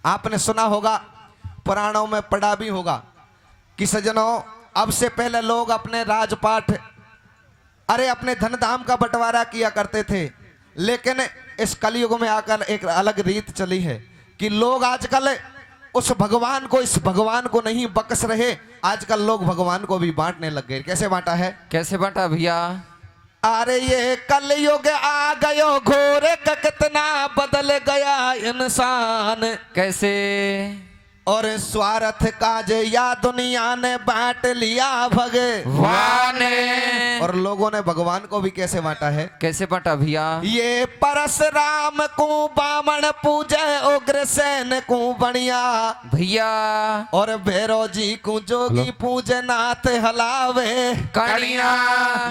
आपने सुना होगा, पुराणों में पढ़ा भी होगा कि सज्जनों, अब से पहले लोग अपने राजपाट, अरे अपने धन धाम का बंटवारा किया करते थे। लेकिन इस कलयुग में आकर एक अलग रीत चली है कि लोग आजकल उस भगवान को, इस भगवान को नहीं बकस रहे, आजकल लोग भगवान को भी बांटने लग गए। कैसे बांटा है? कैसे बांटा भैया? अरे ये कलयुग आ गयो घोर का, कितना बदल गया इंसान। कैसे? और स्वार्थ काज या दुनिया ने बांट लिया भगवान। और लोगों ने भगवान को भी कैसे बांटा है? कैसे बांटा भैया? ये परशुराम को बामण पूजे, उग्रसेन को बनिया भैया। और भैरव जी को जोगी पूजे, नाथ हलावे कड़िया।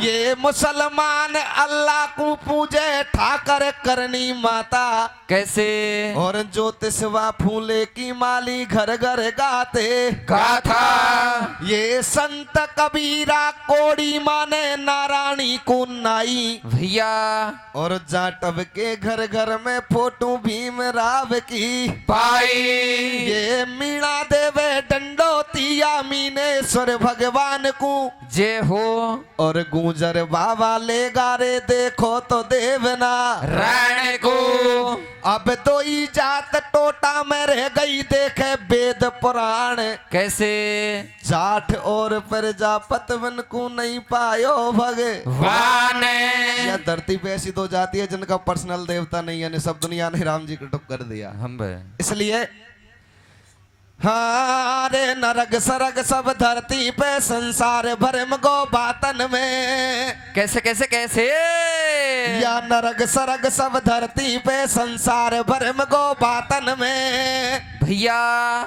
ये मुसलमान अल्लाह को पूजे, ठाकर करनी माता। कैसे? और ज्योतिषवा फूले की माली घर घर गाते गाथा। ये संत कबीरा कोड़ी माने, नारायणी को नाई भैया। और जाटव के घर घर में फोटो भीम राव की पाई। ये मीणा देवे डंडोतिया, मीनेश्वर भगवान को जय हो। और गुजर बाबा ले गारे, देखो तो देवना राण को। अब दो ही जात टोटा में रह गई, देखे वेद पुराण। कैसे? जाट और प्रजापति को नहीं पायो भगवान। यह धरती पे ऐसी दो जाति है जिनका पर्सनल देवता नहीं है, सब दुनिया ने राम जी को टुक कर दिया। हम इसलिए हाँ रे, नरक सरग सब धरती पे, संसार भरम गो बातन में। कैसे कैसे कैसे? या नरक सरग सब धरती पे, संसार भरम गो बातन में। भैया।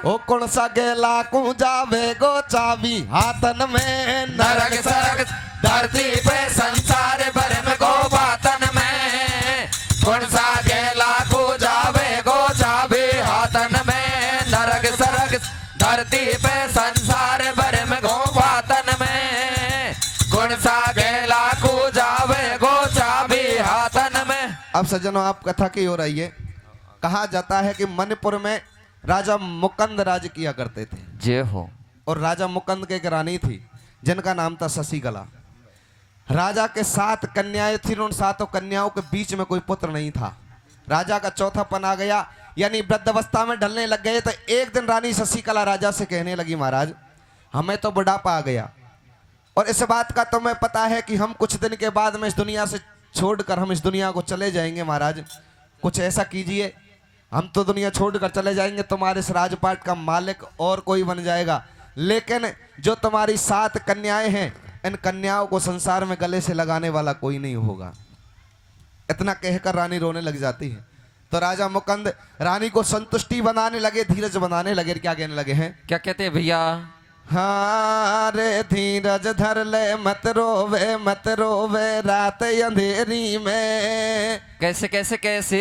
ओ कौन सा गेला को जावे गो, चाबी हाथन में। नरक सरग धरती पे, संसार भरम गो बातन में। कौन सा गेला को जावे गो, चाबी हाथन में। नरक सरग धरती पे, संसार भरम गो बातन में। कौन सा गेला को जावे गो, चाबी हाथन में। अब सज्जनों, आप कथा की ओर आइए। कहा जाता है कि मणिपुर में राजा मुकंद राज किया करते थे। जय हो। और राजा मुकंद के एक रानी थी जिनका नाम था शशिकला। राजा के 7 कन्याएं थी, उन 7 कन्याओं के बीच में कोई पुत्र नहीं था। राजा का चौथापन आ गया, यानी वृद्धावस्था में ढलने लग गए। तो एक दिन रानी शशिकला राजा से कहने लगी, महाराज हमें तो बुढ़ापा आ गया, और इस बात का तुम्हें पता है कि हम कुछ दिन के बाद में इस दुनिया से छोड़कर हम इस दुनिया को चले जाएंगे। महाराज कुछ ऐसा कीजिए, हम तो दुनिया छोड़कर चले जाएंगे, तुम्हारे इस राजपाट का मालिक और कोई बन जाएगा, लेकिन जो तुम्हारी 7 कन्याएं हैं, इन कन्याओं को संसार में गले से लगाने वाला कोई नहीं होगा। इतना कहकर रानी रोने लग जाती है। तो राजा मुकंद रानी को संतुष्टि बनाने लगे, धीरज बनाने लगे। क्या कहने लगे हैं? क्या कहते हैं भैया? हाँ रे, धीरज धर ले, मत रोवे रात अंधेरी में। कैसे कैसे कैसे?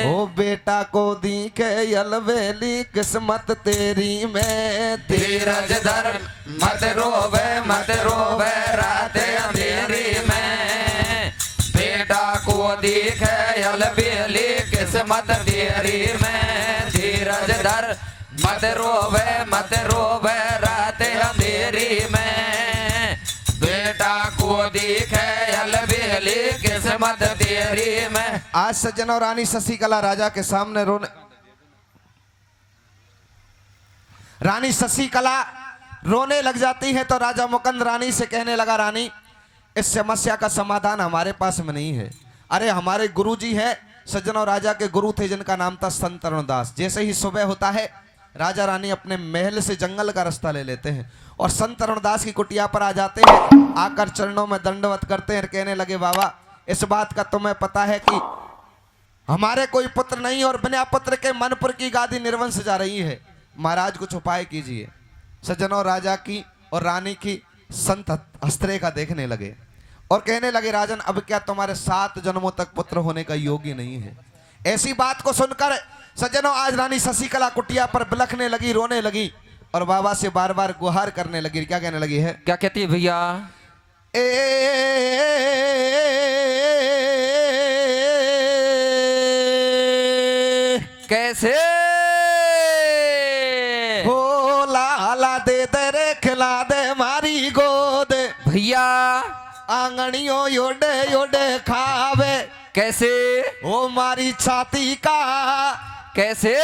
ओ बेटा को दिखे अलवेली, किस्मत तेरी में। धीरज धर, मत रोवे रात अंधेरी में। बेटा को दिखे अलवेली, किस्मत तेरी में। धीरज धर, मत रोवे रात अंधेरी में। बेटा को दिखे अलवेली, किस्मत तेरी में। आज सज्जन और रानी शशिकला राजा के सामने रानी शशिकला रोने लग जाती है। तो राजा मुकंद रानी से कहने लगा, रानी इस समस्या का समाधान हमारे पास में नहीं है। अरे हमारे गुरुजी है, सज्जन और राजा के गुरु थे जिनका नाम था संत तरुणदास। जैसे ही सुबह होता है, राजा रानी अपने महल से जंगल का रास्ता ले लेते हैं और संत तरुणदास की कुटिया पर आ जाते हैं। आकर चरणों में दंडवत करते हैं, कहने लगे, बाबा इस बात का तुम्हें पता है कि हमारे कोई पुत्र नहीं और बिना पुत्र के मनपुर की गादी निर्वंश जा रही है। महाराज कुछ उपाय कीजिए। सज्जनों, राजा की और रानी की संत हस्तरेखा देखने लगे और कहने लगे, राजन अब क्या तुम्हारे 7 जन्मों तक पुत्र होने का योग्य नहीं है? ऐसी बात को सुनकर सज्जनों आज रानी शशिकला कुटिया पर बिलखने लगी, रोने लगी और बाबा से बार बार गुहार करने लगी। क्या कहने लगी है? क्या कहती है भैया? कैसे? आंगणियों योडे योडे खावे कैसे ओ मारी छाती का कैसे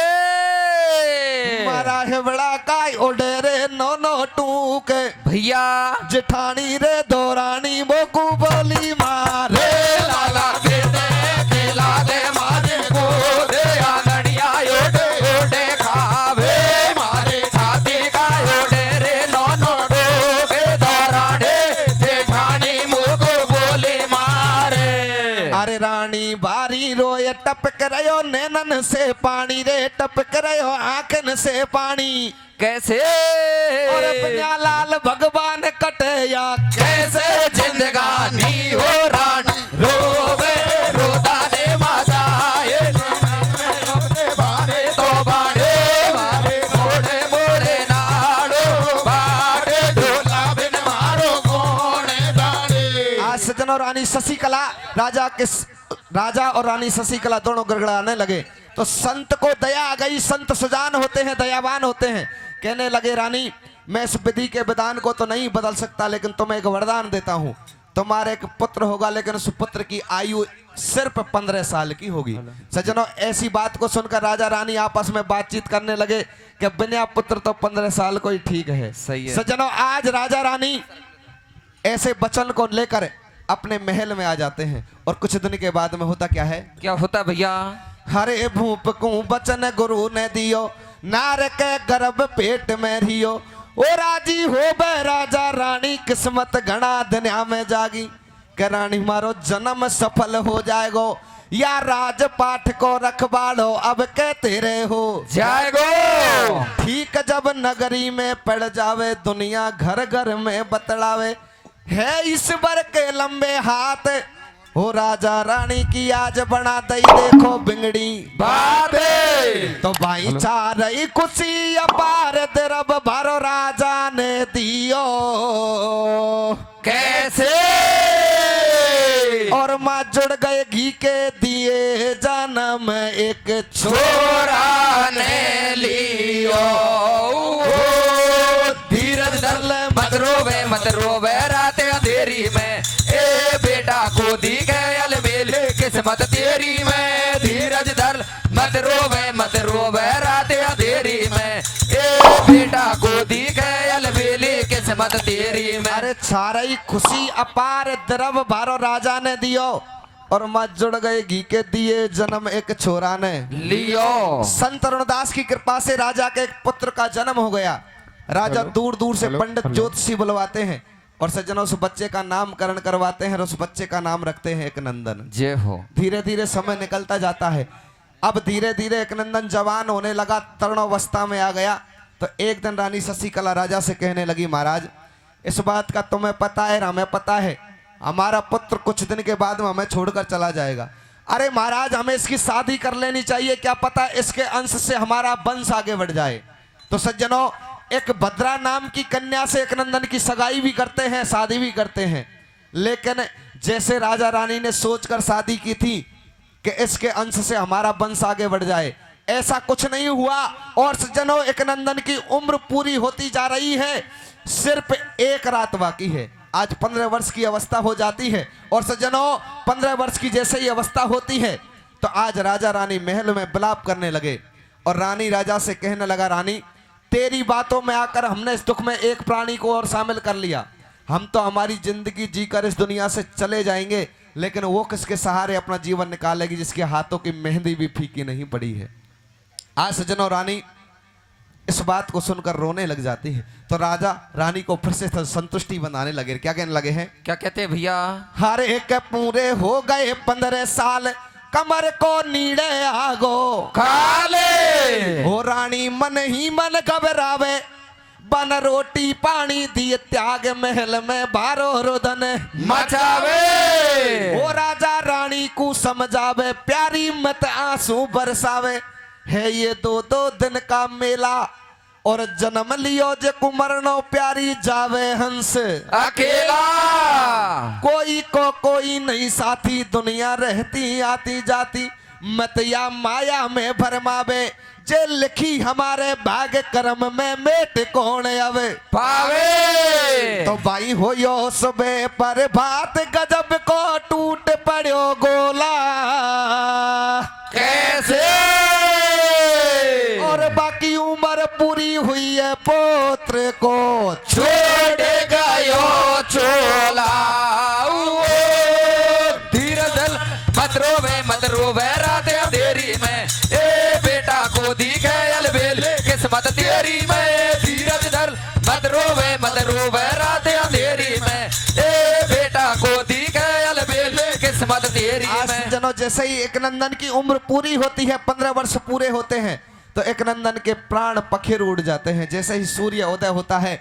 मारा है बड़ा काय ओडे रे नो नो टूक भैया जेठानी रे दोरानी मोकू बोली मारे लाला दे दे खिला दे मारे को दे आंगड़िया ओडे ओडे खावे मारे छाती का ओडे रे नो नो डोके दौराने जेठानी मुझको बोली मारे। अरे रानी बारी रोए टपक रयो नैनन से पानी रे टपक रयो आंखन से पानी कैसे और बनिया लाल भगवान कटया कैसे जिंदगानी हो रानी रोवे रोता दे माजाए बारे तो बारे बारे मोड़े मोड़े नाड़ो बारे ढोला बिन मारो कोने दाड़े। आज सज्जनों रानी शशिकला राजा और रानी शशिकला दोनों गड़गड़ाने लगे तो संत को दया आ गई। संत सुजान होते हैं, दयावान होते हैं। कहने लगे रानी मैं इस विधि के विधान को तो नहीं बदल सकता, लेकिन तुम्हें एक वरदान देता हूँ। तुम्हारे एक पुत्र होगा, लेकिन उस पुत्र की आयु सिर्फ 15 साल की होगी। सज्जनों ऐसी बात को सुनकर राजा रानी आपस में बातचीत करने लगे कि बिना पुत्र तो 15 साल को ही ठीक है। सही है। सज्जनों आज राजा रानी ऐसे वचन को लेकर अपने महल में आ जाते हैं और कुछ दिन के बाद में होता क्या है? क्या होता भैया? हरे भूप को बचन गुरु ने दियो नार के गर्भ पेट में रियो ओ राजी हो बे राजा रानी किस्मत घना दुनिया में जागी के रानी मारो जन्म सफल हो जाएगो या राजपाठ को रखवालो अब के तेरे हो जाएगो। ठीक जब नगरी में पड़ जावे दुनिया घर घर में बतलावे है ईश्वर के लंबे हाथ हो राजा रानी की आज बना दई देखो बिगड़ी बात तो भाईचारे खुशी अपार दरब भारो राजा ने दियो कैसे और माँ जुड़ गए घी के दिए जन्म एक छोरा ने लियो धीरज धर ले मत रोवे रात अंधेरी में ए बेटा को दी गए अलबेले किस्मत तेरी में धीरज धर मत रोवे रात अंधेरी में ए बेटा को दी गए अलबेले किस्मत तेरी में। अरे छारई खुशी अपार द्रव भारो राजा ने दियो और मत जुड़ गए घी के दिए जन्म एक छोरा ने लियो। संत अरुणदास की कृपा से राजा के एक पुत्र का जन्म हो गया। राजा दूर दूर से पंडित ज्योतिषी बुलवाते हैं और सज्जनों उस बच्चे का नामकरण करवाते हैं और उस बच्चे का नाम रखते हैं एक नंदन। जय हो। धीरे धीरे समय निकलता जाता है। अब धीरे धीरे एक नंदन जवान होने लगा, तरुणावस्था में आ गया। तो एक दिन रानी शशिकला राजा से कहने लगी महाराज इस बात का तुम्हें पता है, हमें पता है, हमारा पुत्र कुछ दिन के बाद में हमें छोड़कर चला जाएगा। अरे महाराज हमें इसकी शादी कर लेनी चाहिए, क्या पता इसके अंश से हमारा वंश आगे बढ़ जाए। तो सज्जनों एक भद्रा नाम की कन्या से एक नंदन की सगाई भी करते हैं, शादी भी करते हैं। लेकिन जैसे राजा रानी ने सोचकर शादी की थी कि इसके अंश से हमारा वंश आगे बढ़ जाए, ऐसा कुछ नहीं हुआ। और सज्जनों एक नंदन की उम्र पूरी होती जा रही है, सिर्फ एक रात बाकी है। आज 15 वर्ष की अवस्था हो जाती है और सज्जनों 15 वर्ष की जैसे ही अवस्था होती है तो आज राजा रानी महल में विलाप करने लगे और रानी राजा से कहने लगा रानी तेरी बातों में आकर हमने इस दुख में एक प्राणी को और शामिल कर लिया। हम तो हमारी जिंदगी जीकर इस दुनिया से चले जाएंगे, लेकिन वो किसके सहारे अपना जीवन निकालेगी जिसके हाथों की मेहंदी भी फीकी नहीं पड़ी है। आज सज्जनों रानी इस बात को सुनकर रोने लग जाती है। तो राजा रानी को फिर से संतुष्टि बनाने लगे। क्या कहने लगे हैं? क्या कहते हैं भैया? हर एक पूरे हो गए 15 साल कमर को नीड़े आगो खाले हो रानी मन ही मन घबरावे बन रोटी पानी दिए त्याग महल में भारो रुदन मचावे ओ राजा रानी को समझावे प्यारी मत आंसू बरसावे है ये 2-2 दिन का मेला और जन्म लियो जे कुमरनो प्यारी जावे हंस अकेला कोई को कोई नहीं साथी दुनिया रहती आती जाती मतया माया में भरमावे, जे लिखी हमारे भाग्य कर्म में मेट कौन आवे पावे। तो भाई हो यो सबे पर भात गजब को टूट पड़ो गोला कैसे और बाकी उम्र पूरी हुई है पोत्र को छोड़ गयो चोला। धीरे दल मत रोवे रात अंधेरी में, ए बेटा को दिखे अलबेल किस्मत तेरी में। धीरज धर मत रोवे रात अंधेरी में, ए बेटा को दिखे अलबेल किस्मत तेरी आज में। जनों जैसे ही एक नंदन की उम्र पूरी होती है, 15 वर्ष पूरे होते हैं, तो एक नंदन के प्राण पखेर उड़ जाते हैं। जैसे ही सूर्य उदय होता है,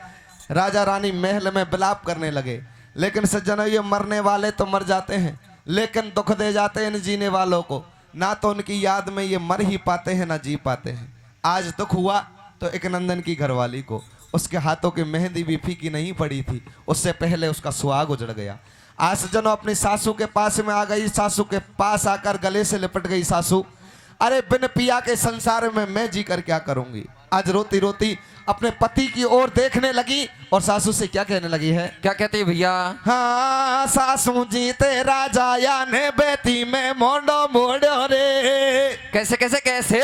राजा रानी महल में विलाप करने लगे। लेकिन सज्जनों, ये मरने वाले तो मर जाते हैं, लेकिन दुख दे जाते हैं इन जीने वालों को। ना तो उनकी याद में ये मर ही पाते हैं, ना जी पाते हैं। आज दुख हुआ तो एक नंदन की घरवाली को, उसके हाथों की मेहंदी भी फीकी नहीं पड़ी थी, उससे पहले उसका सुहाग उजड़ गया। आज सज्जनों, अपनी सासू के पास में आ गई, सासू के पास आकर गले से लिपट गई सासू। अरे बिन पिया के संसार में मैं जी कर क्या करूंगी। आज रोती रोती अपने पति की ओर देखने लगी और सासू से क्या कहने लगी है। क्या कहती है भैया। हाँ सासू जी तेरा जाया ने बेटी में मोड़ो मोड़ो रे। कैसे कैसे कैसे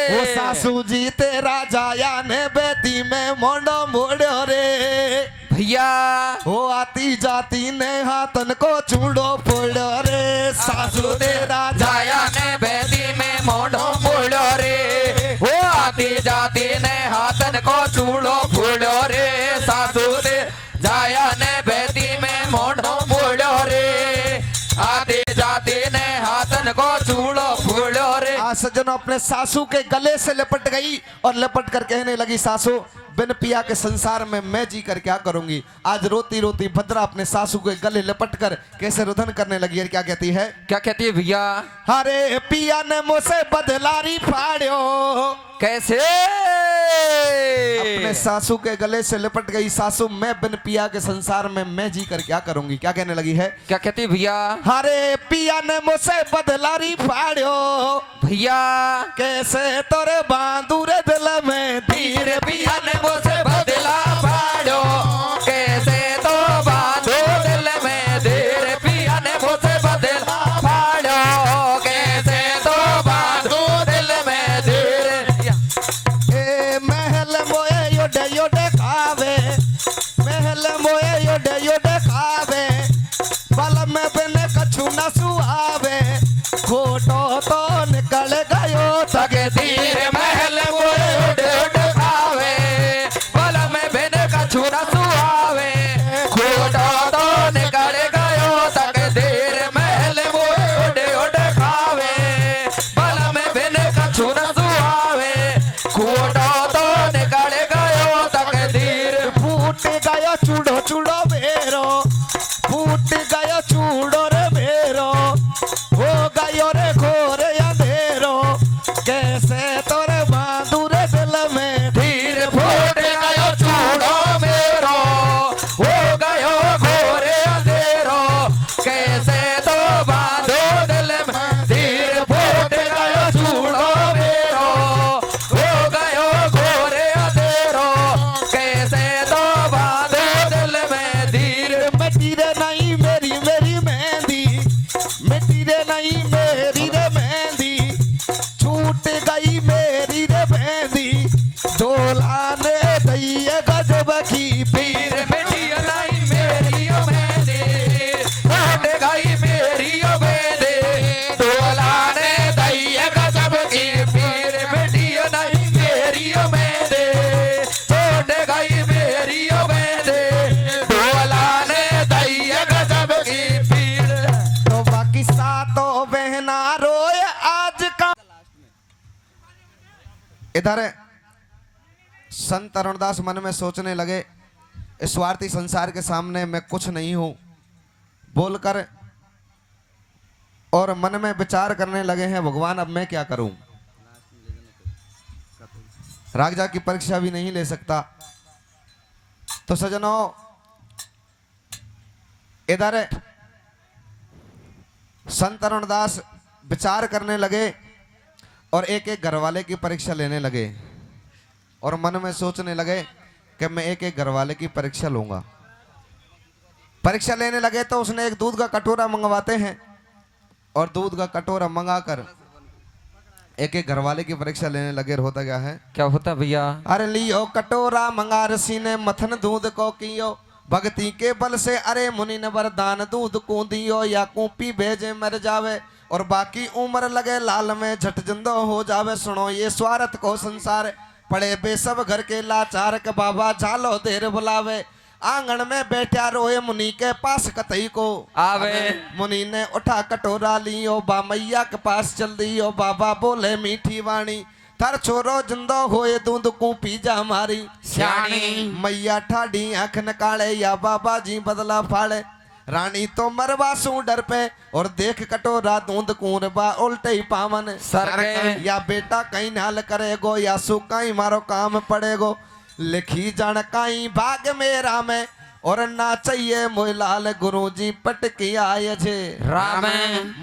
वो सासू जी तेरा जाया ने बेटी में मोड़ो मोड़ो रे। भैया वो आती जाती ने हाथन को चूड़ो फोड़ो रे। सासू तेरा जाया ने बेदी में मोड़ो मोड़ो रे। वो आती जाती ने हाथन को चूड़ो फूड़ो रे। सासू दे जाया ने बेदी में मोड़ो मोड़ो रे। आती जाती ने हाथन को चूड़ो फूड़ो रे। आज सज्जनों, अपने सासू के गले से लिपट गई और लिपट कर कहने लगी, सासू बिन पिया के संसार में मैं जी कर क्या करूंगी। आज रोती रोती भद्रा अपने सासू के गले लिपट कर कैसे रुदन करने लगी है। क्या कहती है। क्या कहती है भैया। अरे पिया ने मुझसे बदलारी फाड़ो। कैसे अपने सासू के गले से लिपट गई सासू, मैं बिन पिया के संसार में मैं जी कर क्या करूंगी। क्या कहने लगी है। क्या कहती है भैया। अरे पिया ने मुझसे बदलारी फाड़ो। भैया कैसे तोरे बांदूरे दिल में धीरे पिया ने मुझसे बदला फाड़ो। कैसे तो बांधो दिल में धीरे पिया ने मुझसे बदला फाड़ो। कैसे तो बांधो दिल में धीरे। ए महल मोए योडे योडे खावे। महल मोए योडे योडे खावे। बल में बिन कछु न सुहावे। खोटो तो निकल गयो सके धीरे महल मोए उड़ उड़ खावे। बल में बिन कछु न सुहावे। खोटो तो निकल गयो सके धीरे महल मोए उड़ उड़ खावे। बल में बिन कछु न सुहावे। खोटो तो निकल गयो सके धीरे। फूट गयो चूड़ो चूड़ो बेरो। फूट गयो चूड़ो रे बेरो। हो गयो रे घोर अंधेरो। कैसे तोरे बांदूरे दिल में धीरे फूट गयो चूड़ो मेरो। हो गयो घोरे अंधेरो। कैसे तो बांधो दिल में धीरे फूट गयो चूड़ो मेरो। हो गयो घोरे अंधेरो। कैसे तो बांधो दिल में धीरे। मिट्टी रे नहीं मेरी मेरी मेहंदी। मिट्टी रे नहीं मेरी रे मेहंदी। छूट गई मेरी रे मेहंदी। डोला ने दैये गजब की पीर मिट्टी नहीं मेरी ओ मेहंदी। टूट गई मेरी ओ मेहंदी। डोला ने दैये गजब की पीर मिट्टी नहीं मेरी ओ मेहंदी। टूट गई मेरी ओ मेहंदी। डोला ने दैये गजब की पीर। तो बाकी सातों बहना रोए आज का। इधर संत अरुणदास मन में सोचने लगे, इस स्वार्थी संसार के सामने मैं कुछ नहीं हूं बोलकर, और मन में विचार करने लगे हैं, भगवान अब मैं क्या करूं। राजा की परीक्षा भी नहीं ले सकता। तो सजनों, इधर संत अरुणदास विचार करने लगे और एक एक घरवाले की परीक्षा लेने लगे और मन में सोचने लगे कि मैं एक एक घरवाले की परीक्षा लूंगा। परीक्षा लेने लगे तो उसने एक दूध का कटोरा मंगवाते हैं और दूध का कटोरा मंगाकर एक एक घरवाले की परीक्षा लेने लगे। होता क्या है, क्या होता भैया? अरे लियो कटोरा मंगा रसी ने मथन दूध को कियो, भक्ति के बल से अरे मुनि ने वरदान दूध को दियो, या कूपी भेजे मर जावे और बाकी उम्र लगे लाल में झट जिंदो हो जावे। सुनो ये स्वार्थ को संसार पड़े बेसब घर के लाचार के बाबा झालो देर बुलावे, आंगन में बैठा रोए मुनि के पास कतई को आवे। मुनि ने उठा कटोरा लियो बा मैया के पास चल दियो, बाबा बोले मीठी वाणी थार छोरो जिंदो होए दूध को पी जा मारी श्याणी। मैया ठाडी आंख नकाले या बाबा जी बदला फाड़े, रानी तो मरवा सू डर पे और देख कटोरा दूध कूरबा उल्टे ही पावन सरगे। या बेटा कहीं नाल करेगो या सुका ही मारो काम पड़ेगो, लिखी जान काई भाग मेरा में और ना चाहिए मोहलाल गुरुजी पटकी आए छे राम।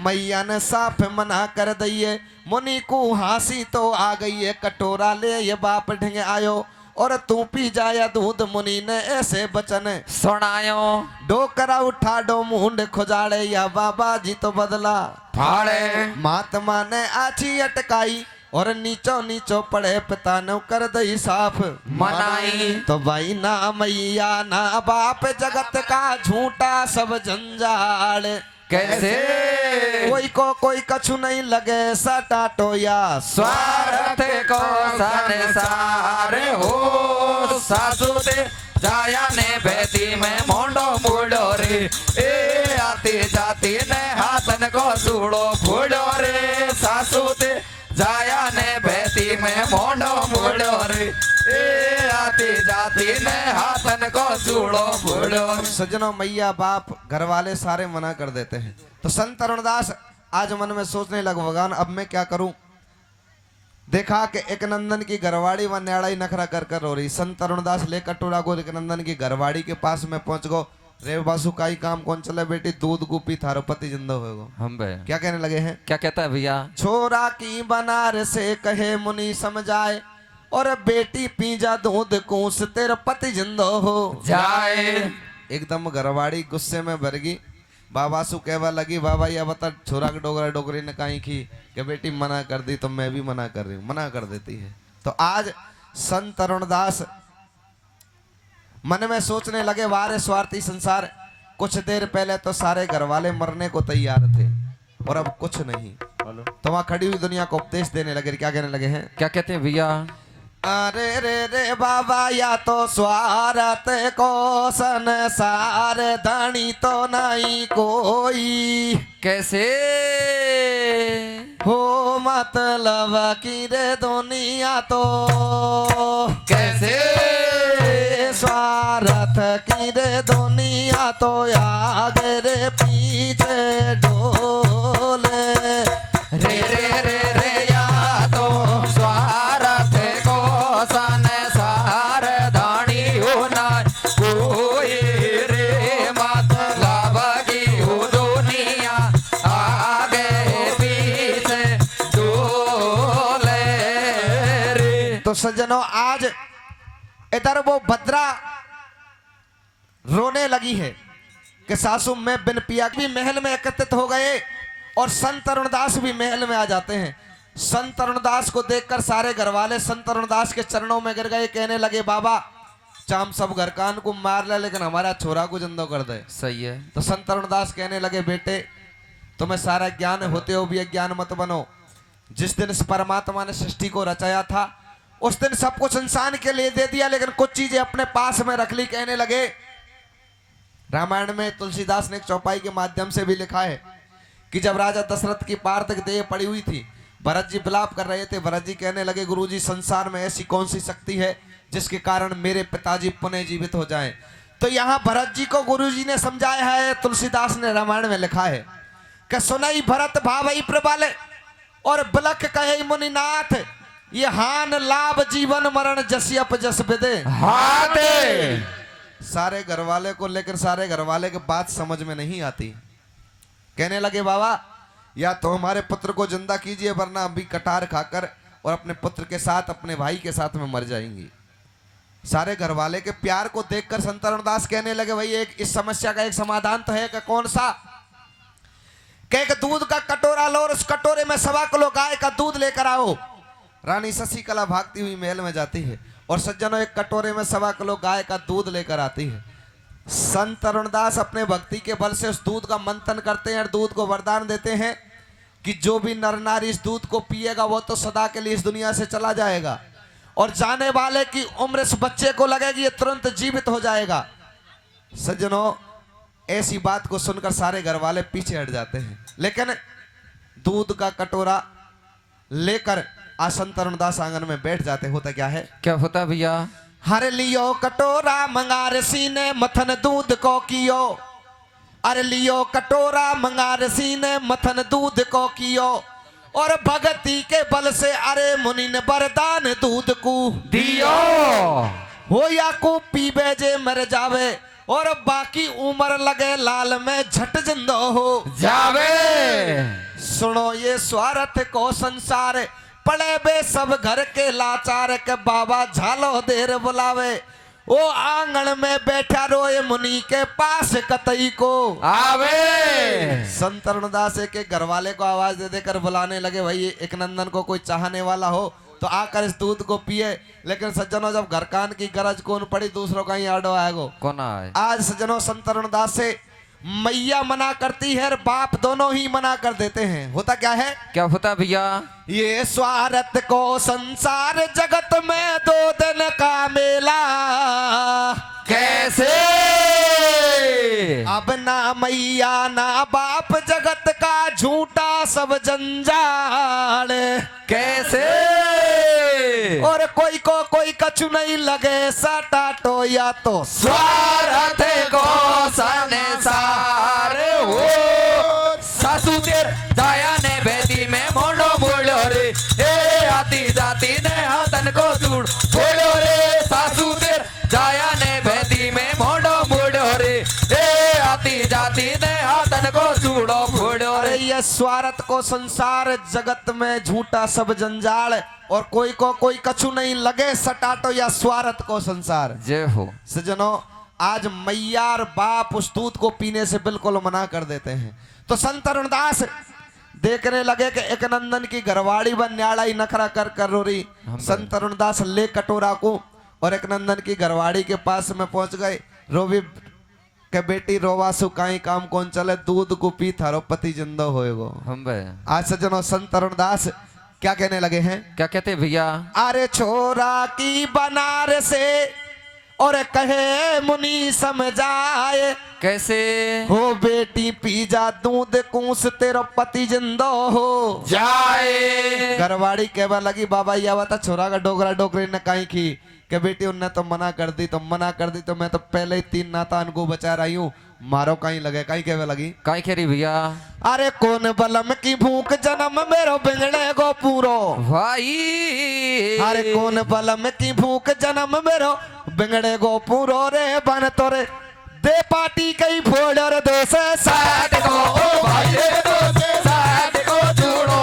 मैया ने साफ मना कर दइए, मुनि को हासी तो आ गई है, कटोरा ले ये बाप ढंग आयो और तू पी जाया दूध। मुनि ने ऐसे बचन सुनायो, डोकरा उठा डो मुंड खुजाड़े या बाबा जी तो बदला फाड़े। महात्मा ने आछी अटकाई और नीचो नीचो पड़े पिता ने कर दई साफ मनाई। तो भाई ना मैया ना बाप जगत का झूठा सब जंजाल, कैसे कोई को कोई कछु नहीं लगे सटा टोया स्वार्थ को संसार हो, सासू ते जाया ने बेटी में मोंडो मुड़ो रे, ए आती जाती ने हाथन को सूड़ो फूड़ो रे, सासू ते जाया ने बेटी में मोंडो मुड़ो रे, ए आती जाती ने हाथन को सूड़ो फूड़ो। सजनों मैया बाप घर वाले सारे मना कर देते हैं। तो संत अरुणदास आज मन में सोचने लगा भगवान अब मैं क्या करूं। देखा कि एक नंदन की घरवाड़ी व न्याड़ाई नखरा कर कर रो रही। संत अरुणदास ले कटोरा को एक नंदन की घरवाड़ी के पास में पहुंच गो। रे बासु का ही काम कौन चले बेटी, दूध गुपी थारो पति जिंदा होएगो। हम बे क्या कहने लगे हैं, क्या कहता है भैया? छोरा की बनार से कहे मुनि समझाए और बेटी पी जा दूध कूस तेरा पति जिंदा हो जाए। एकदम घरवाड़ी गुस्से में भर गई। बाबा सु कहवा लगी, बाबा ये बता छोरा के डोगरा डोगरी ने कहीं की कि बेटी मना कर दी तो मैं भी मना कर रही हूँ, मना कर देती है। तो आज संत अरुणदास मन में सोचने लगे वारे स्वार्थी संसार, कुछ देर पहले तो सारे घरवाले मरने को तैयार थे और अब कुछ नहीं। तो वहां खड़ी हुई दुनिया को उपदेश देने लगे। क्या कहने लगे हैं, क्या कहते हैं भैया? अरे रे रे बाबा या तो स्वार्थ को संसार धनी तो नहीं कोई, कैसे हो मतलब की रे दुनिया तो कैसे स्वार्थ की रे दुनिया तो आगे रे पीछे डोले रे रे रे रे या तो स्वार्थ को संसार धानी होना कोई रे, मतलब की हो दुनिया आगे पीछे डोले रे। तो सज्जनों आज इधर वो भद्रा रोने लगी है कि सासू में बिन पिया भी महल में एकत्रित हो गए और संत अरुणदास भी महल में आ जाते हैं। संत अरुणदास को देखकर सारे घरवाले संत अरुणदास के चरणों में गिर गए, कहने लगे बाबा चाम सब घर कान को मार ले लेकिन हमारा छोरा को जिंदा कर दे। सही है। तो संत अरुणदास कहने लगे बेटे तुम्हें सारा ज्ञान होते हो भी अज्ञान मत बनो। जिस दिन इस परमात्मा ने सृष्टि को रचाया था उस दिन सब कुछ इंसान के लिए दे दिया, लेकिन कुछ चीजें अपने पास में रख ली। कहने लगे रामायण में तुलसीदास ने एक चौपाई के माध्यम से भी लिखा है कि जब राजा दशरथ की पार्थिव देह पड़ी हुई थी, भरत जी विलाप कर रहे थे। भरत जी कहने लगे गुरुजी संसार में ऐसी कौन सी शक्ति है जिसके कारण मेरे पिताजी पुनः जीवित हो जाएं। तो यहाँ भरत जी को गुरुजी ने समझाया है, तुलसीदास ने रामायण में लिखा है कि सुनई भरत भावई प्रबल और बलक कहे मुनिनाथ, ये हान लाभ जीवन मरण जस्यप जस विदे हाथे। सारे घरवाले को लेकर सारे घरवाले के बात समझ में नहीं आती। कहने लगे बाबा या तो हमारे पुत्र को जिंदा कीजिए वरना अभी कटार खाकर और अपने पुत्र के साथ अपने भाई के साथ में मर जाएंगी। सारे घर वाले के प्यार को देखकर संत अरुणदास कहने लगे भाई एक इस समस्या का एक समाधान तो है कि कौन सा? कह के दूध का कटोरा लो और उस कटोरे में 1.25 किलो गाय का दूध लेकर आओ। रानी शशिकला भागती हुई महल में जाती है और सज्जनों एक कटोरे में 1.25 किलो गाय का दूध लेकर आती है। संत अरुणदास अपने भक्ति के बल से उस दूध का मंथन करते हैं और दूध को वरदान देते हैं कि जो भी नर नारी इस दूध को पिएगा वो तो सदा के लिए इस दुनिया से चला जाएगा और जाने वाले की उम्र इस बच्चे को लगेगी ये तुरंत जीवित हो जाएगा। सज्जनों ऐसी बात को सुनकर सारे घर वाले पीछे हट जाते हैं, लेकिन दूध का कटोरा लेकर संत अरुणदास आंगन में बैठ जाते। होता क्या है? क्या होता भैया? हर लियो कटोरा मंगार सीने मथन दूध को कियो। अरे लियो कटोरा मंगार सीने मथन दूध को कियो और भगती के बल से अरे मुनि ने वरदान दूध को दियो। हो या को पीबे जे मर जावे और बाकी उम्र लगे लाल में झट जिंदो हो जावे। सुनो ये स्वार्थ को संसार पड़े बे सब घर के लाचार के बाबा झालो देर बुलावे। ओ आंगन में बैठा रोए मुनि के पास कतई को आवे। संत अरुणदास के घर वाले को आवाज दे देकर बुलाने लगे भाई एक नंदन को कोई चाहने वाला हो तो आकर इस दूध को पिए। लेकिन सज्जनों जब घर कान की गरज कौन पड़ी दूसरों का ही आडो आएगो कौन आए? आज सज्जनों संत अरुणदास से मैया मना करती है और बाप दोनों ही मना कर देते हैं। होता क्या है? क्या होता भैया? ये स्वार्थ को संसार जगत में 2 दिन का मेला कैसे? अब ना मैया ना बाप जगत का झूठा सब जंजाल कैसे? और कोई को कोई कछु नहीं लगे सटाटो या तो स्वार्थ को संसार हो। सासू तेर दाया ने बेटी में मोड़ो मोड़ो रे ए आती जाती ने हाथन को जोड़ फोड़ो रे। सासू तेर दाया ने बेटी में मोड़ो मोड़ो रे ए आती जाती ने हाथन को जोड़ो फोड़ो अरे रे। ये स्वार्थ को संसार जगत में झूठा सब जंजाल और कोई को कोई कछु नहीं लगे सटाटो या स्वार्थ को संसार। जय हो। सज्जनों आज मैया और बाप उस दूध को पीने से बिल्कुल मना कर देते हैं। तो संत अरुणदास देखने लगे कि एक नंदन की घरवाड़ी व न्याड़ा ही नखरा कर कर रो रही। संत अरुणदास ले कटोरा को और एक नंदन की घरवाड़ी के पास में पहुंच गए। रोवी के बेटी रोवा सुकाई काम कौन चले दूध को पी थारो पति जिंदो होएगो। हम बे आज सज्जनों संत अरुणदास क्या कहने लगे हैं? क्या कहते भैया? अरे छोरा की बनारस से और कहे मुनि समझाए कैसे? हो बेटी पी जा दूध कूस तेरा पति जिंदो हो जाए। घरवाड़ी कहवा लगी बाबा ये बता छोरा का डोगरा डोगरी ने कहीं की कि बेटी उनने तो मना कर दी तो मैं तो पहले ही 3 नाता उनको बचा रही हूँ मारो कहीं लगे कहीं कहवे लगी काई खेरी भैया? अरे कौन बलम की भूख जन्म मेरो बिगड़े गो पूरो भाई। अरे कौन बलम की भूख जन्म मेरो बिगड़े गो पूरो रे बन तोरे दे पार्टी कई फोड़ और 2 से 60 को ओ भाई रे 2 से 60 को जोड़ो।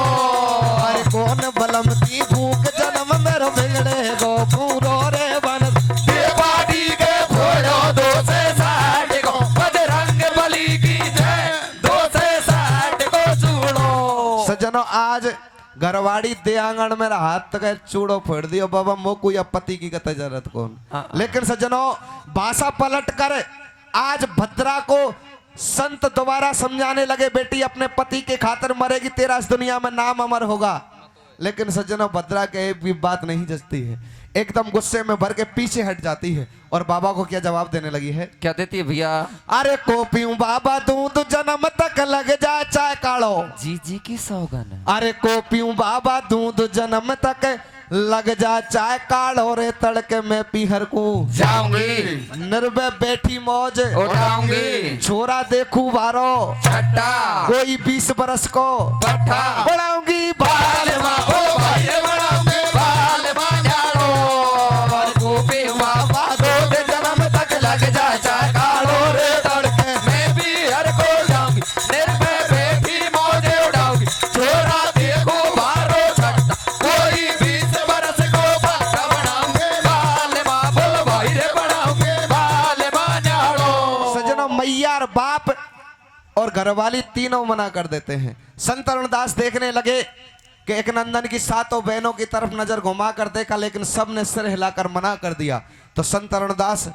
अरे कौन बलम की भूख जन्म मेरो बिगड़े गो पूरो रे बन दे पार्टी के फोड़ो 2 से 60 को बजरंग बली की जय 2 से 60 को जोड़ो। सज्जनों आज घरवाड़ी दे आंगन में हाथ तक चूड़ो फोड़ दियो बाबा मोकू या पति की कत जरूरत कौन। लेकिन सज्जनों भाषा पलट कर आज भद्रा को संत दोबारा समझाने लगे बेटी अपने पति के खातिर मरेगी तेरा इस दुनिया में नाम अमर होगा। लेकिन सज्जनों भद्रा के एक भी बात नहीं जचती है, एकदम गुस्से में भर के पीछे हट जाती है और बाबा को क्या जवाब देने लगी है? क्या देती है भैया? अरे को पीऊं बाबा दूध जन्म तक लग जाए चाय काढ़ो। जी जी की सौगन। अरे को पीऊं बाबा दूध जन्म तक लग जा चाय काढ़ो रे तड़के में पीहर को जाऊंगी निर्भय बैठी मौज उठाऊंगी छोरा देखू बारो छट्टा कोई 20 बरस को पट्टा बढ़ाऊंगी बाल माँ ओ भाई बढ़ाऊंगी बाल माँ झाड़ो। और गोपी बाबा दूध जन्म तक लग जा चाय काढ़ो रे तड़के मैं भी हर को जाऊंगी निर्भय बैठी मौज उड़ाऊंगी और घरवाली तीनों मना कर देते हैं। संत अरुणदास देखने लगे कि एक नंदन की सातों बहनों की तरफ नजर घुमा कर देखा, लेकिन सब ने सिर हिलाकर मना कर दिया। तो संत अरुणदास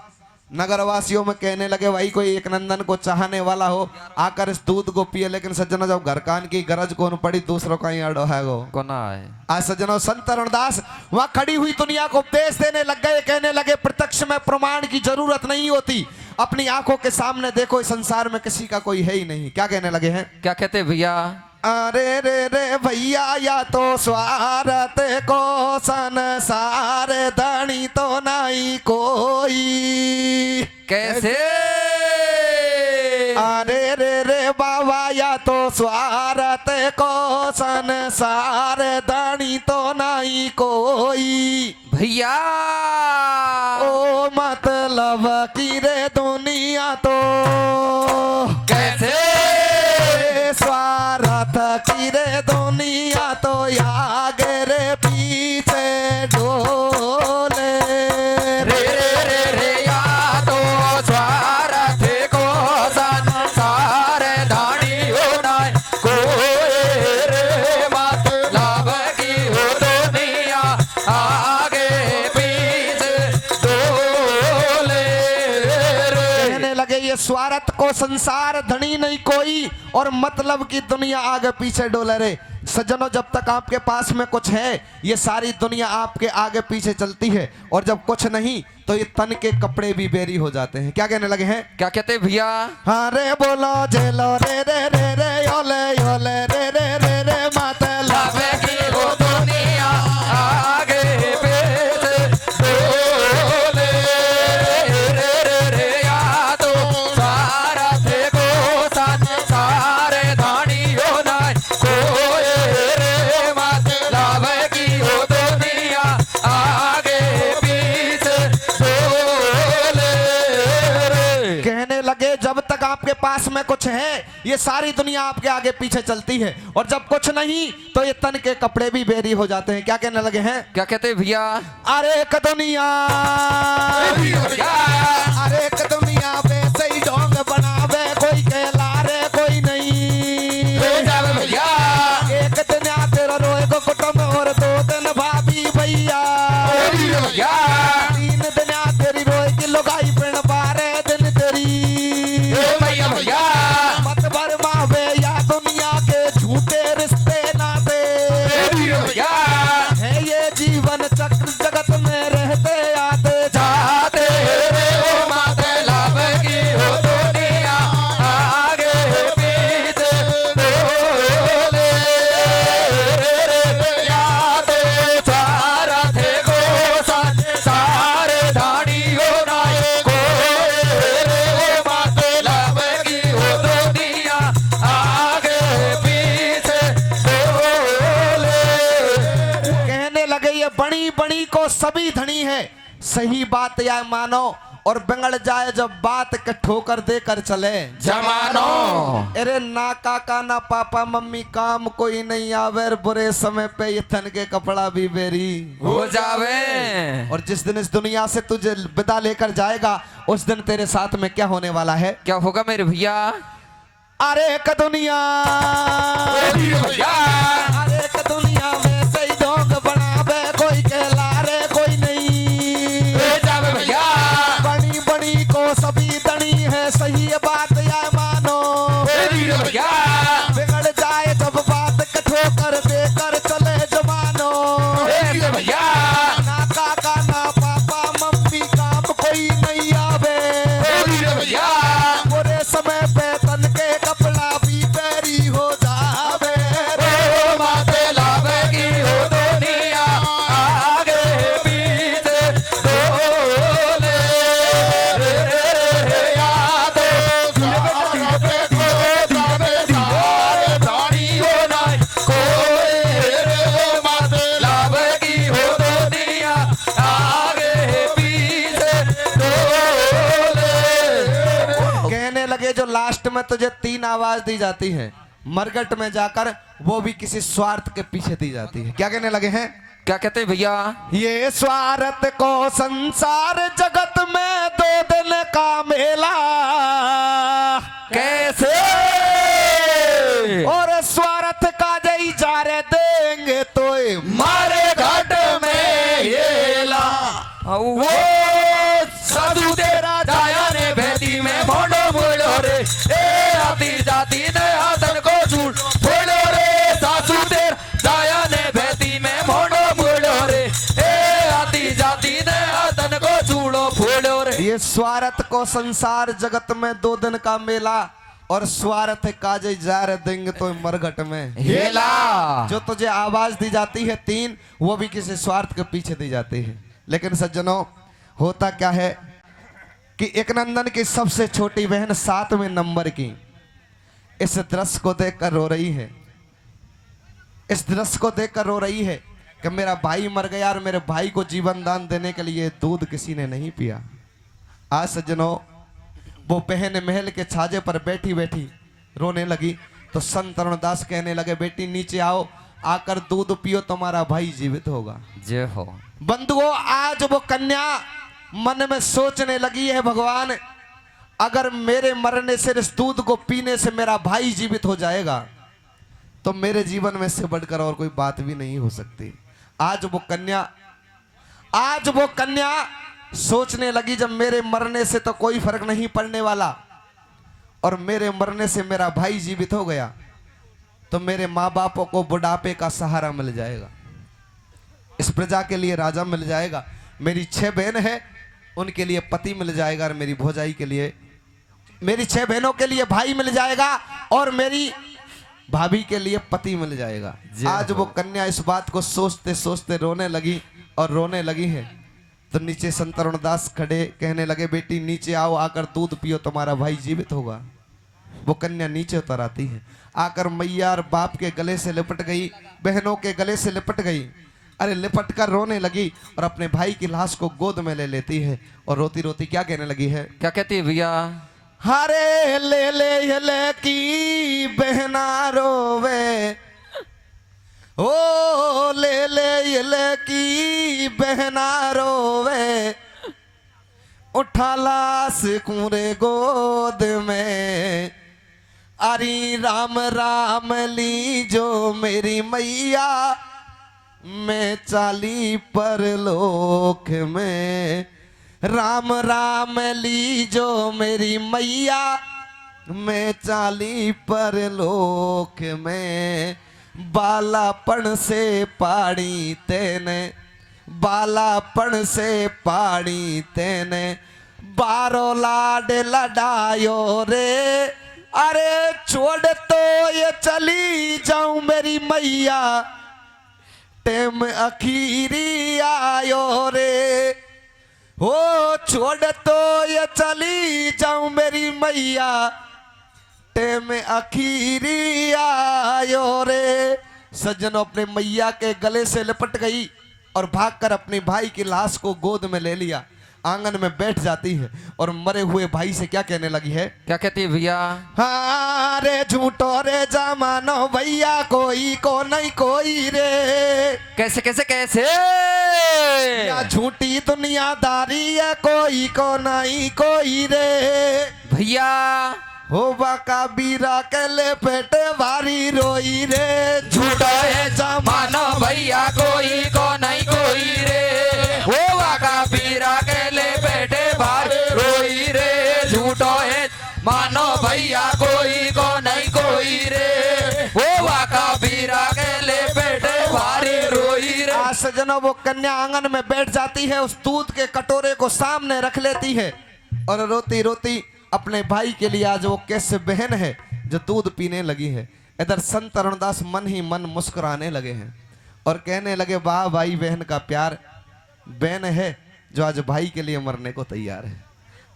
नगरवासियों में कहने लगे, भाई कोई एक नंदन को चाहने वाला हो आकर इस दूध को पिए। लेकिन सज्जनों, जब घर कान की गरज कौन पड़ी, दूसरों का ही अड़ो है गो कोना है। आज सज्जनों, संत अरुणदास वहां खड़ी हुई दुनिया को उपदेश देने लग गए। कहने लगे, प्रत्यक्ष में प्रमाण की जरूरत नहीं होती, अपनी आंखों के सामने देखो, इस संसार में किसी का कोई है ही नहीं। क्या कहने लगे हैं? क्या कहते भैया? अरे रे रे भैया, या तो स्वार्थ को संसार धनी तो नहीं कोई। कैसे? अरे रे रे बाबा, या तो स्वार्थ को संसार धनी तो नहीं कोई। भैया ओ मतलब की रे दुनिया तो कैसे? स्वार्थ की रे दुनिया तो आगे रे पीछे डोले। रे रे रे रे या तो स्वार्थ को संसार धनी होना कोई। रे मतलब की हो दुनिया आगे पीछे डोले। कहने लगे, ये स्वार्थ को संसार धनी नहीं कोई और मतलब की दुनिया आगे पीछे डोले रे। सज्जनों, जब तक आपके पास में कुछ है, ये सारी दुनिया आपके आगे पीछे चलती है, और जब कुछ नहीं तो ये तन के कपड़े भी बेरी हो जाते हैं। क्या कहने लगे हैं? क्या कहते भैया? हाँ रे बोलो जेलो रे रे रे रे योले योले रे रे रे रे मतलब की हो दुनिया आगे पीछे डोले। रे रे रे या तो स्वार्थ को संसार धनी होना कोई। रे मतलब की हो दुनिया आगे पीछे डोले। कहने लगे, जब तक आपके पास में कुछ है, ये सारी दुनिया आपके आगे पीछे चलती है, और जब कुछ नहीं तो ये तन के कपड़े भी बेरी हो जाते हैं। क्या कहने लगे हैं? क्या कहते भैया? अरे एक दुनिया, अरे एक दुनिया वैसे ही ढोंग बनावे, कोई कहला रे कोई नहीं। भैया एक दिन तेरा रोए को कुटुंब और 2 दिन भाभी भैया, 3 दिन तेरी रोए की लुगाई पिण, 12 दिन तेरी भैया मत भरमावे या दुनिया के झूठे रिश्ते नाते। भैया है ये जीवन चक्र, जगत में रहते आते जाते। मतलब की हो दुनिया आगे पीछे डोले। या तो स्वार्थ को संसार धनी होना कोई। मतलब की हो दुनिया आगे पीछे डोले। कहने लगे, ये बड़ी बड़ी को सभी धनी है, सही बात या मानो, और बिगड़ जाए जब बात के ठोकर देकर चले जमानो। अरे ना काका ना पापा मम्मी काम कोई नहीं आवे, बुरे समय पे ये तन के कपड़ा भी बेरी हो जावे। और जिस दिन इस दुनिया से तुझे विदा लेकर जाएगा, उस दिन तेरे साथ में क्या होने वाला है? क्या होगा मेरे भैया? अरे एक दुनिया, भैया अरे एक दुनिया में सही ढोंग बनावे, कोई कहला रे कोई नहीं। भैया बड़ी बड़ी को सभी धनी है, सही बात या मानो। भैया बिगड़ जाए जब बात के ठोकर देकर चले जमानो। भैया ना काका ना पापा मम्मी काम कोई नहीं आवे, भैया बुरे समय पे तन के कपड़ा भी बेरी हो जावे। मतलब की हो दुनिया आगे पीछे डोले। या तो धनी होना कोई। मतलब की हो दुनिया आगे पीछे डोले। कहने लगे, जो लास्ट में तुझे 3 आवाज दी जाती है, मरगट में जाकर वो भी किसी स्वार्थ के पीछे दी जाती है। क्या कहने लगे हैं? क्या कहते भैया? ये स्वार्थ को संसार जगत में 2 दिन का मेला। कैसे? वो साधु तेरा जाया ने भेदी में भोंडो बोलो रे ए आती जाती ने हाथन को झूठ बोलो रे साधु तेरा जाया ने भेदी में भोंडो बोलो रे ए आती जाती ने हाथन को झूठो बोलो रे। ये स्वार्थ को संसार जगत में 2 दिन का मेला और स्वार्थ काज जार देंगे तो मरघट में हेला। जो तुझे आवाज दी जाती है 3 वो भी किसी स्वार्थ के पीछे दी जाती है। लेकिन सज्जनों होता क्या है कि एक नंदन की सबसे छोटी बहन 7वें नंबर की इस दृश्य को देखकर रो रही है। इस दृश्य को देखकर रो रही है कि मेरा भाई मर गया और मेरे भाई को जीवन दान देने के लिए दूध किसी ने नहीं पिया। आज सज्जनों वो बहन महल के छाजे पर बैठी बैठी रोने लगी तो संत तरुणदास कहने लगे बेटी नीचे आओ, आकर दूध पियो, तुम्हारा भाई जीवित होगा। जय हो। बंधुओं आज वो कन्या मन में सोचने लगी है भगवान अगर मेरे मरने से इस दूध को पीने से मेरा भाई जीवित हो जाएगा तो मेरे जीवन में से बढ़कर और कोई बात भी नहीं हो सकती। आज वो कन्या सोचने लगी जब मेरे मरने से तो कोई फर्क नहीं पड़ने वाला और मेरे मरने से मेरा भाई जीवित हो गया तो मेरे माँ बापों को बुढ़ापे का सहारा मिल जाएगा, इस प्रजा के लिए राजा मिल जाएगा, मेरी 6 बहन है उनके लिए पति मिल जाएगा और मेरी भौजाई के लिए, मेरी 6 बहनों के लिए भाई मिल जाएगा और मेरी भाभी के लिए पति मिल जाएगा। आज वो कन्या इस बात को सोचते सोचते रोने लगी और रोने लगी है तो नीचे संत तरुणदास खड़े कहने लगे बेटी नीचे आओ, आकर दूध पियो, तुम्हारा भाई जीवित होगा। वो कन्या नीचे उतर आती है, आकर मैया और बाप के गले से लिपट गई, बहनों के गले से लिपट गई, अरे लिपट कर रोने लगी और अपने भाई की लाश को गोद में ले लेती है और रोती रोती क्या कहने लगी है, क्या कहती है भैया? हरे ले की बहना रोवे, ओ ले की बहना रोवे, उठा लाश कुरे गोद में, अरे राम राम ली जो मेरी मैया, मैं चाली परलोक में, राम राम ली जो मेरी मैया, मैं चाली परलोक में, बालापन से पाड़ी तेने, बालापन से पाड़ी तेने, 12 लाड लडायो रे, अरे छोड़ तो ये चली जाऊं मेरी मैया, टेम अखीरी आयो रे, हो छोड़ तो ये चली जाऊं मेरी मैया, टेम अखीरी आयो रे। सज्जनों अपने मैया के गले से लिपट गई और भागकर अपने भाई की लाश को गोद में ले लिया, आंगन में बैठ जाती है और मरे हुए भाई से क्या कहने लगी है, क्या कहती है भैया? हाँ रे झूठो रे जमानो भैया, कोई को नहीं कोई रे, कैसे कैसे कैसे या झूठी दुनियादारी है, कोई को नहीं कोई रे भैया, हो बाका बीरा के ले पेटे भारी रोई रे, झूठो है जमानो भैया, कोई को नहीं कोई रे, हो बाका बीरा के ले पेटे भारी रोई रे, झूठो है मानो भैया, कोई को नहीं कोई रे, हो बाका बीरा के ले पेटे भारी रोई रे। आज सज्जनों वो कन्या आंगन में बैठ जाती है, उस दूध के कटोरे को सामने रख लेती है और रोती रोती अपने भाई के लिए आज वो कैसे बहन है जो दूध पीने लगी है। इधर संत तरुणदास मन ही मन मुस्कुराने लगे हैं और कहने लगे वाह भाई बहन का प्यार, बहन है जो आज भाई के लिए मरने को तैयार है।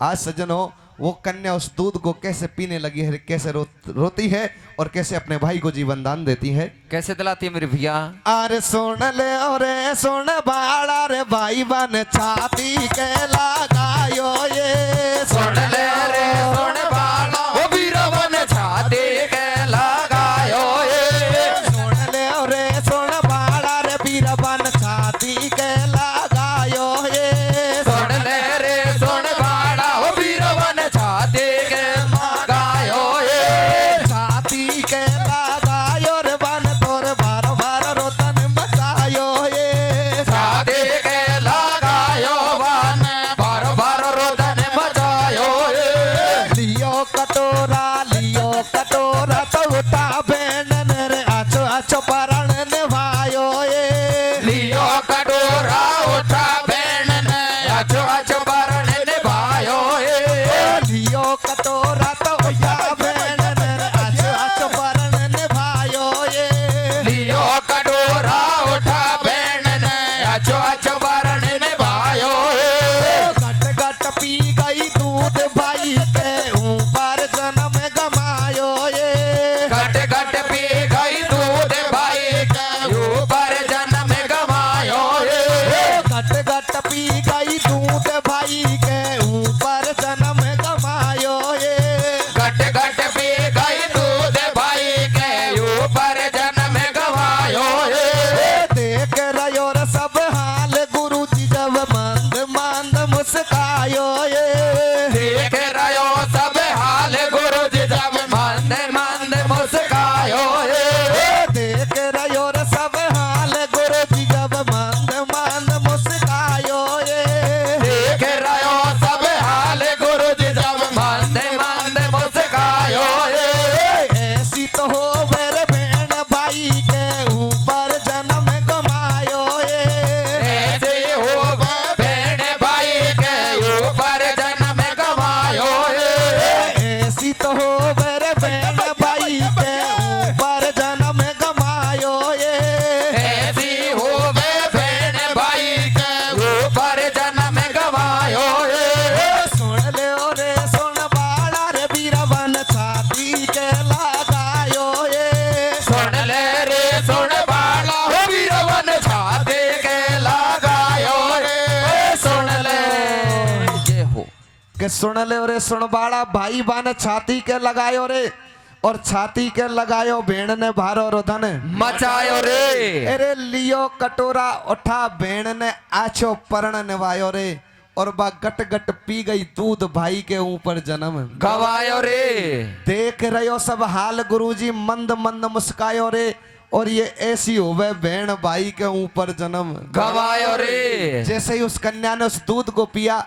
आज सज्जनों वो कन्या उस दूध को कैसे पीने लगी है, कैसे रोती है और कैसे अपने भाई को जीवन दान देती है, कैसे दिलाती है मेरे भैया? अरे सुन ले और सुन बाड़ा रे भाई बन छाती के लगायो ये, सुन ले रे सुन बाड़ा वो बीरा बन छाती के लगायो ये, सुन ले और सुन बाड़ा रे बीरा बन छाती के लगायो ये, सुन ले रे सुन बाड़ा वो बीरा बन छाती के लगायो ये, छाती के लगायो रे बन तोर बार बार रोतन बचायो ये, छाती के लगायो सुन ले रे सुनबाड़ा भाई बाने छाती के लगायो रे और छाती के लगायो भेड़ ने भारो रोधन मचायो रे अरे लियो कटोरा उठा भेड़ ने आछो परण निवायो रे और बा गट गट पी गई दूध भाई के ऊपर जन्म गवायो रे देख रहे हो सब हाल गुरुजी मंद मंद मुस्कायो रे और ये ऐसी होवे भेड़ भाई के ऊपर जन्म गवायो रे। जैसे ही उस कन्या ने उस दूध को पिया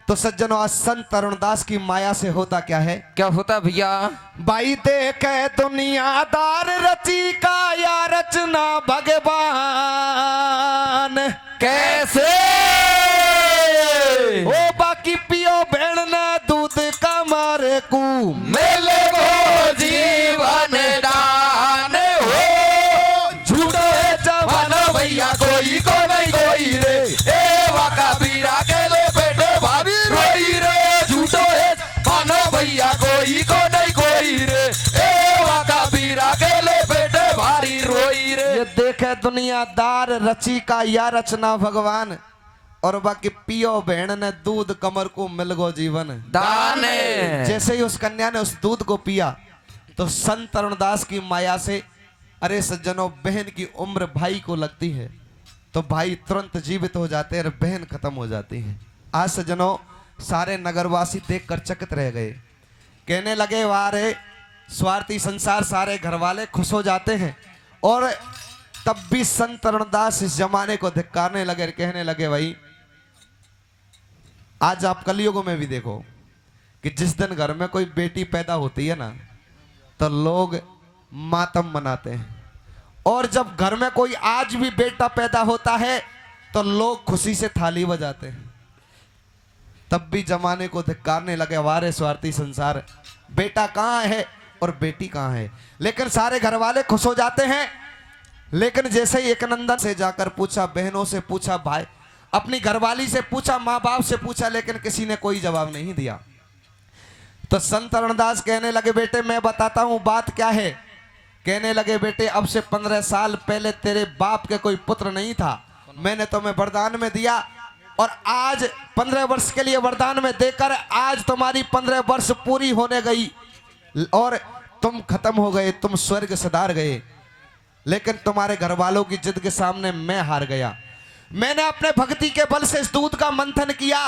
तो सज्जनों आज संत तरुणदास की माया से होता क्या है? क्या होता भैया? भाई देखे दुनियादार रची का या रचना भगवान कैसे ओ बाकी पियो भेड़ ने दूध का मारे कू मेले को जीवन दान हो झूठो है जवान भैया कोई को नहीं कोई रे ए वाका पीरा के ले बेटे भाभी रोई रे झूठो है मानो भैया कोई को नहीं कोई रे ए वाका पीरा के ले बेटे भारी रोई रे। ये देखे दुनियादार रची का या रचना भगवान और बाकी पियो भेड़ ने दूध कमर को मिल गो जीवन दाने। जैसे ही उस कन्या ने उस दूध को पिया तो संत तरुणदास की माया से अरे सज्जनों बहन की उम्र भाई को लगती है तो भाई तुरंत जीवित हो जाते हैं और बहन खत्म हो जाती है। आज सज्जनों सारे नगरवासी देखकर चकित रह गए, कहने लगे वाह रे स्वार्थी संसार, सारे घर वाले खुश हो जाते हैं। और तब भी संत तरुणदास इस जमाने को धिक्कारने लगे, कहने लगे भाई आज आप कलयुग में भी देखो कि जिस दिन घर में कोई बेटी पैदा होती है ना तो लोग मातम मनाते हैं और जब घर में कोई आज भी बेटा पैदा होता है तो लोग खुशी से थाली बजाते हैं। तब भी जमाने को धिक्कारने लगे, वारे स्वार्थी संसार, बेटा कहाँ है और बेटी कहाँ है। लेकिन सारे घर वाले खुश हो जाते हैं। लेकिन जैसे ही एक नंदन से जाकर पूछा, बहनों से पूछा, भाई अपनी घरवाली से पूछा, माँ बाप से पूछा, लेकिन किसी ने कोई जवाब नहीं दिया। तो संत तरुणदास कहने लगे बेटे मैं बताता हूं बात क्या है। कहने लगे बेटे अब से 15 साल पहले तेरे बाप के कोई पुत्र नहीं था, मैंने तुम्हें वरदान में दिया और आज 15 वर्ष के लिए वरदान में देकर आज तुम्हारी 15 वर्ष पूरी होने गई और तुम खत्म हो गए, तुम स्वर्ग सदार गए। लेकिन तुम्हारे घर वालों की जिद के सामने मैं हार गया। मैंने अपने भक्ति के बल से इस दूध का मंथन किया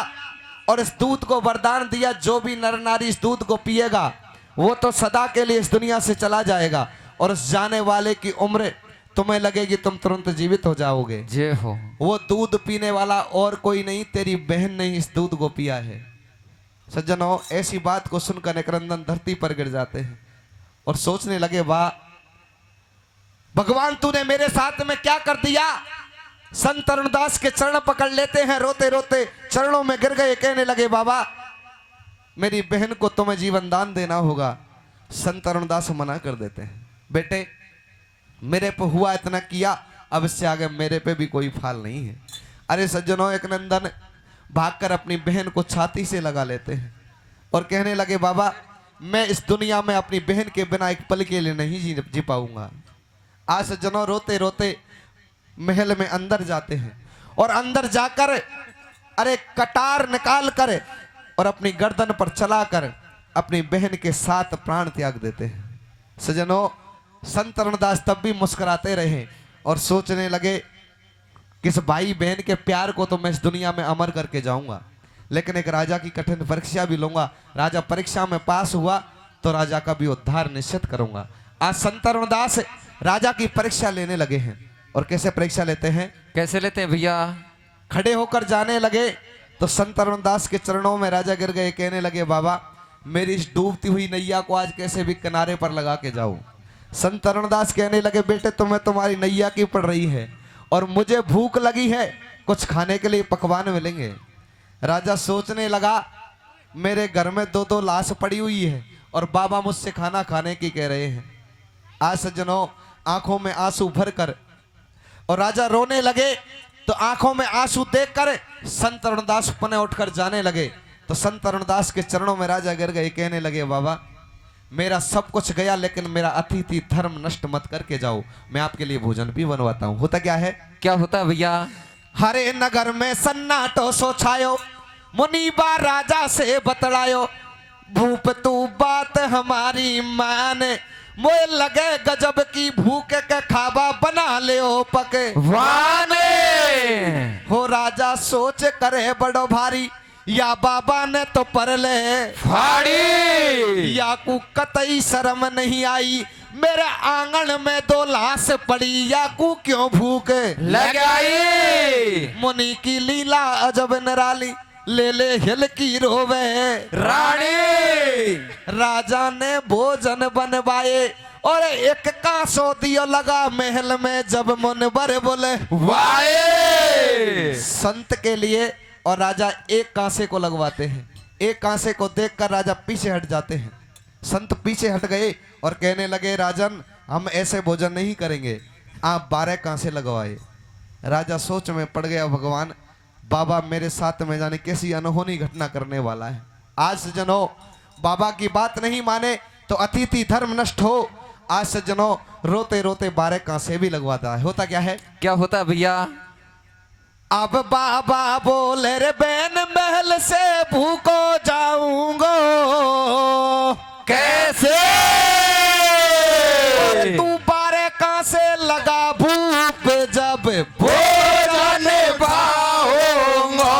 और इस दूध को वरदान दिया, जो भी नर नारी इस दूध को पिएगा वो तो सदा के लिए इस दुनिया से चला जाएगा और उस जाने वाले की उम्र तुम्हें लगेगी तुम तुरंत जीवित हो जाओगे। जय हो। वो दूध पीने वाला और कोई नहीं, तेरी बहन ने इस दूध को पिया है। सज्जनों ऐसी बात को सुनकर निकरंदन धरती पर गिर जाते हैं और सोचने लगे वाह भगवान तूने मेरे साथ में क्या कर दिया। संत तरुणदास के चरण पकड़ लेते हैं, रोते रोते चरणों में गिर गए, कहने लगे बाबा मेरी बहन को तुम्हें जीवन दान देना होगा। संत तरुणदास मना कर देते हैं, बेटे मेरे पे हुआ इतना किया, अब इससे आगे मेरे पे भी कोई फाल नहीं है। अरे सज्जनों एक नंदन भागकर अपनी बहन को छाती से लगा लेते हैं और कहने लगे बाबा मैं इस दुनिया में अपनी बहन के बिना एक पल के लिए नहीं जी पाऊंगा। आज सज्जनों रोते रोते महल में अंदर जाते हैं और अंदर जाकर अरे कटार निकाल कर और अपनी गर्दन पर चलाकर अपनी बहन के साथ प्राण त्याग देते हैं। सज्जनों संत तरुणदास तब भी मुस्कुराते रहे और सोचने लगे किस भाई बहन के प्यार को तो मैं इस दुनिया में अमर करके जाऊंगा, लेकिन एक राजा की कठिन परीक्षा भी लूंगा। राजा परीक्षा में पास हुआ तो राजा का भी उद्धार निश्चित करूंगा। आज संत तरुणदास राजा की परीक्षा लेने लगे हैं। और कैसे परीक्षा लेते हैं? कैसे लेते हैं भैया? खड़े होकर जाने लगे तो संत तरुणदास के चरणों में राजा गिर गए, कहने लगे बाबा मेरी इस डूबती हुई नैया को आज कैसे भी किनारे पर लगा के जाओ। संत तरुणदास कहने लगे बेटे तुम्हें तुम्हारी नैया की पड़ रही है और मुझे भूख लगी है, कुछ खाने के लिए पकवान मिलेंगे। राजा सोचने लगा मेरे घर में 2-2 लाश पड़ी हुई है और बाबा मुझसे खाना खाने की कह रहे हैं। आज सज्जनों आंखों में आंसू भरकर और राजा रोने लगे तो आंखों में आंसू देखकर संत तरुणदास पुनः उठकर जाने लगे तो संत तरुणदास के चरणों में राजा गिर गए, कहने लगे बाबा मेरा सब कुछ गया लेकिन मेरा अतिथि धर्म नष्ट मत करके जाओ, मैं आपके लिए भोजन भी बनवाता हूं। होता क्या है? क्या होता भैया? हरे नगर में सन्नाटो सो छायो, मुनीबा राजा से बतलायो भूप तू बात हमारी मान मोए लगे गजब की भूख के खाबा बना ले ओ पके वाने हो राजा सोच करे बड़ो भारी या बाबा ने तो पर ले फाड़ी या को कतई शर्म नहीं आई मेरे आंगन में 2 लाश पड़ी या को क्यों भूख लगाई मुनि की लीला अजब निराली ले ले हिल की रोवे रानी राजा ने भोजन बनवाए और एक कांसो दियो लगा महल में जब मुनबर बोले वाए संत के लिए और राजा एक कांसे को लगवाते हैं। एक कांसे को देखकर राजा पीछे हट जाते हैं। संत पीछे हट गए और कहने लगे राजन हम ऐसे भोजन नहीं करेंगे, आप 12 कांसे लगवाए। राजा सोच में पड़ गया, भगवान बाबा मेरे साथ में जाने कैसी अनहोनी घटना करने वाला है। आज सज्जनों बाबा की बात नहीं माने तो अतिथि धर्म नष्ट हो। आज सज्जनों रोते रोते 12 कांसे भी लगवाता है। होता क्या है, क्या होता है भैया? अब बाबा बोले रे बैन महल से भूखो जाऊंगो कैसे तू 12 कांसे लगा भूप जब भोजन पाऊंगा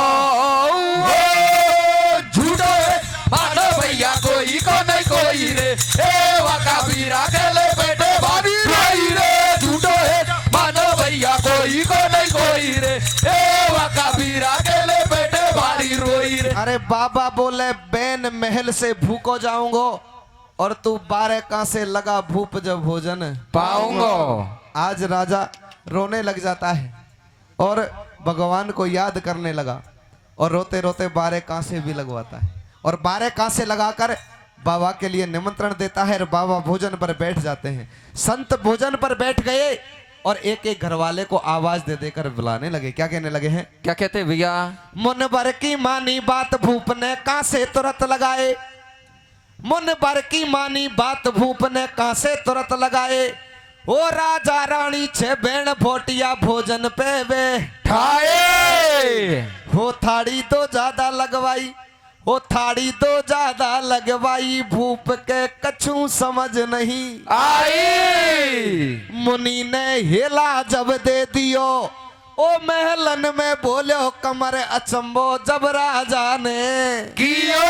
झूठो है मानो भैया कोई को नहीं कोई रे ए वाका बीरा खेले बैठे भाभी भाई रे झूठो है मानो भैया कोई को नहीं कोई रे ए वाका बीरा खेले बैठे भारी रोई रे। अरे बाबा बोले बैन महल से भूखो जाऊंगो और तू 12 कांसे लगा भूप जब भोजन पाऊंगा। आज राजा रोने लग जाता है और भगवान को याद करने लगा और रोते रोते 12 कांसे भी लगवाता है और 12 कांसे लगाकर बाबा के लिए निमंत्रण देता है और बाबा भोजन पर बैठ जाते हैं। संत भोजन पर बैठ गए और एक एक घर वाले को आवाज दे देकर बुलाने लगे। क्या कहने लगे हैं, क्या कहते भैया? मुन भर की मानी बात भूप ने कांसे तुरंत लगाए, मुन भर की मानी बात भूप ने कांसे तुरंत लगाए। ओ राजा रानी 6 बेण भोटिया भोजन पे वे ठाए हो थाड़ी 2 ज्यादा लगवाई, हो थाड़ी 2 ज्यादा लगवाई भूप के कछु समझ नहीं आई। मुनि ने हेला जब दे दियो ओ महलन में बोलो कमर अचंबो जब राजा ने कियो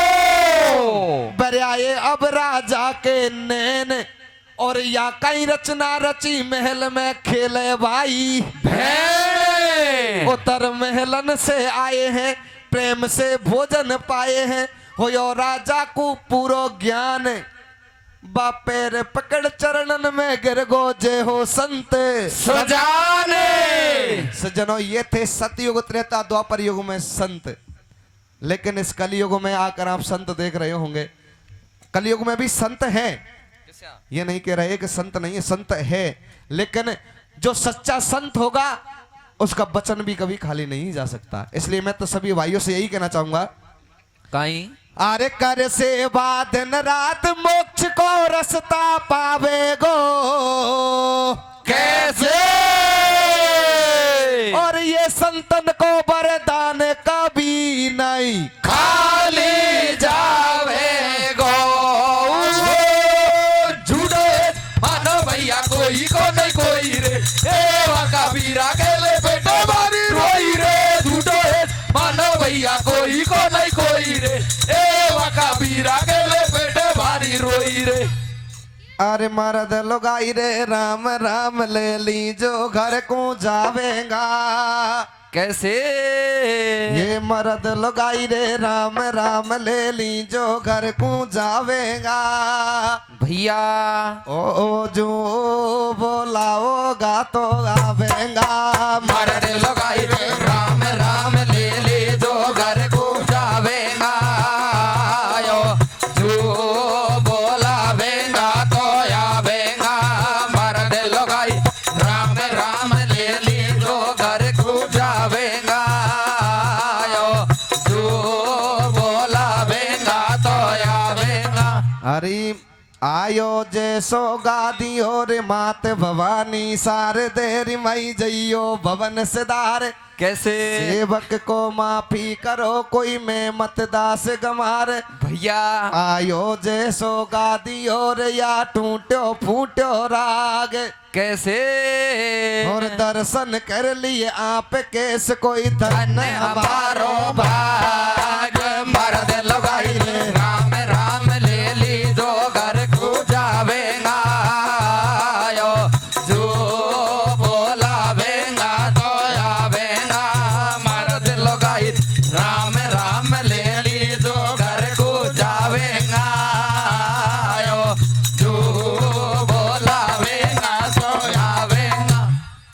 बरियाए अब राजा के नैन और या कई रचना रची महल में खेले भाई भेड़ उतर महलन से आए हैं प्रेम से भोजन पाए हैं हो यो राजा को पूरो ज्ञान बापेर पकड़ चरणन में गिर गो जय हो संत सजाने। सज्जनों ये थे सतयुग त्रेता द्वापर युग में संत, लेकिन इस कलयुग में आकर आप संत देख रहे होंगे। कलयुग में भी संत हैं, ये नहीं कह रहे कि संत नहीं है, संत है, लेकिन जो सच्चा संत होगा उसका वचन भी कभी खाली नहीं जा सकता। इसलिए मैं तो सभी भाइयों से यही कहना चाहूंगा, कहीं अरे कर सेवा दिन रात मोक्ष को रास्ता पावे गो कैसे और ये संतन को वरदान कभी नहीं खाली जावे गो झूठो है मानो भैया कोई को नहीं कोई रे ए वाका बीरा खेले बैठे भारी रोई रे झूठो है मानो भैया कोई को नहीं कोई रे ए वाका बीरा खेले बैठे भारी रोई रे। अरे मरद लोगाई रे राम राम ले ली जो घर को जावेगा कैसे ये मरद लोगाई रे राम राम ले ली जो घर को जावेगा भैया ओ जो बोलाओगा तो आवेगा मरद लगाई रे राम राम ले ले जो घर को जावेगा यो जो बोलावेगा तो आवेगा मरद लगाई राम राम ले ले जो घर को जावेगा यो जो बोलावेगा तो आवेगा। अरे आयो जैसो गादी और मात भवानी सार देरी मई जइयो भवन सिदार कैसे सेवक को माफी करो कोई मैं मत दास गमार भैया आयो जैसो गादी और या टूटो फूटो राग कैसे और दर्शन कर लिए आप केस कोई धन धन्य हमारो हमारो भाई